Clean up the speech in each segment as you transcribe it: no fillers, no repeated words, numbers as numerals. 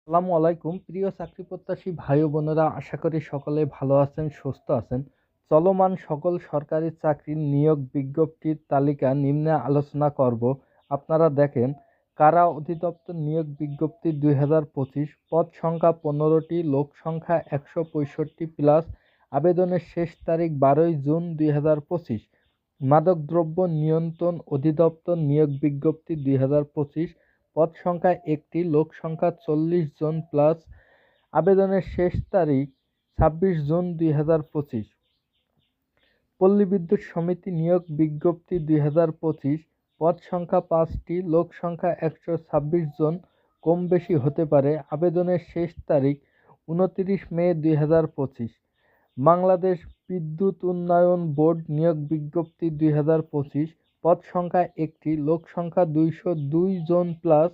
আসসালামু আলাইকুম। প্রিয় চাকরি প্রত্যাশী ভাই ও বোনেরা, আশা করি সকলে ভালো আছেন, সুস্থ আছেন। চলমান সকল সরকারি চাকরির নিয়োগ বিজ্ঞপ্তির তালিকা নিম্নে আলোচনা করব। আপনারা দেখেন, কারা অধিদপ্তর নিয়োগ বিজ্ঞপ্তি ২০২৫, পদ সংখ্যা ১৫টি, লোক সংখ্যা ১৬৫ প্লাস, আবেদনের শেষ তারিখ ১২ জুন ২০২৫। মাদকদ্রব্য নিয়ন্ত্রণ অধিদপ্তর নিয়োগ বিজ্ঞপ্তি ২০২৫, পদ সংখ্যা ১টি, লোক সংখ্যা ৪০ জন প্লাস, আবেদনের শেষ তারিখ ২৬ জুন ২০২৫। পল্লী বিদ্যুৎ সমিতি নিয়োগ বিজ্ঞপ্তি ২০২৫, পদ সংখ্যা ৫টি, লোক সংখ্যা ১২৬ জন, কম বেশি হতে পারে, আবেদনের শেষ তারিখ ২৯ মে ২০২৫। বাংলাদেশ বিদ্যুৎ উন্নয়ন বোর্ড নিয়োগ বিজ্ঞপ্তি ২০২৫, পদ সংখ্যা ১টি, লোক সংখ্যা ২০২ জন প্লাস,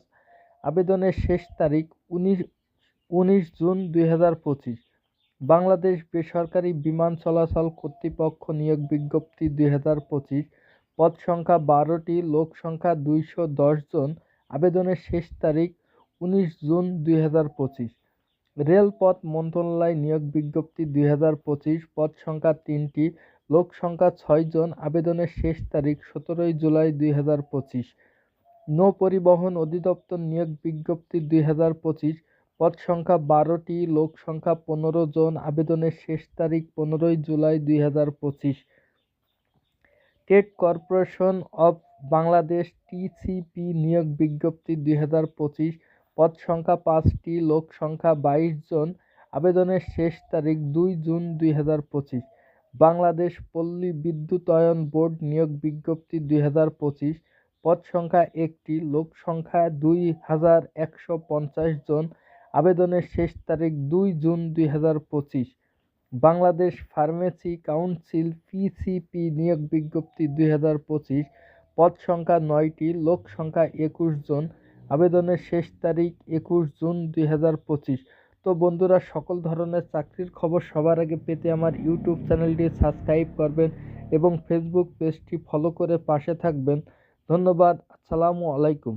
আবেদনের শেষ তারিখ ১৯ জুন ২০২৫। বাংলাদেশ বেসরকারি বিমান চলাচল কর্তৃপক্ষ নিয়োগ বিজ্ঞপ্তি ২০২৫, পদ সংখ্যা ১২টি, লোক সংখ্যা ২১০ জন, আবেদনের শেষ তারিখ ১৯ জুন ২০২৫। রেলপথ মন্ত্রণালয় নিয়োগ বিজ্ঞপ্তি ২০২৫, পদ সংখ্যা ৩টি, লোক সংখ্যা ৬ জন, আবেদনের শেষ তারিখ ১৭ জুলাই ২০২৫। নৌ পরিবহন অধিদপ্তর নিয়োগ বিজ্ঞপ্তি ২০২৫, পদ সংখ্যা ১২টি, লোক সংখ্যা ১৫ জন, আবেদনের শেষ তারিখ ১৫ July ২০২৫। Trade corporation of Bangladesh TCP নিয়োগ বিজ্ঞপ্তি ২০২৫, পদ সংখ্যা ৫টি, লোক সংখ্যা ২২ জন, আবেদনের শেষ তারিখ ২ জুন ২০২৫। বাংলাদেশ পল্লী বিদ্যুতায়ন বোর্ড নিয়োগ বিজ্ঞপ্তি ২০২৫, পদ সংখ্যা ১টি, লোক সংখ্যা ২,১৫০ জন, আবেদনের শেষ তারিখ ২ June ২০২৫। Bangladesh pharmacy council PCP নিয়োগ বিজ্ঞপ্তি ২০২৫, পদ সংখ্যা ৯টি, লোক সংখ্যা ২১ জন, আবেদনের শেষ তারিখ ২১ জুন ২০২৫। তো বন্ধুরা, সকল ধরনের চাকরির খবর সবার আগে পেতে আমার ইউটিউব চ্যানেলটি সাবস্ক্রাইব করবেন এবং ফেসবুক পেজটি ফলো করে পাশে থাকবেন। ধন্যবাদ। আসসালামু আলাইকুম।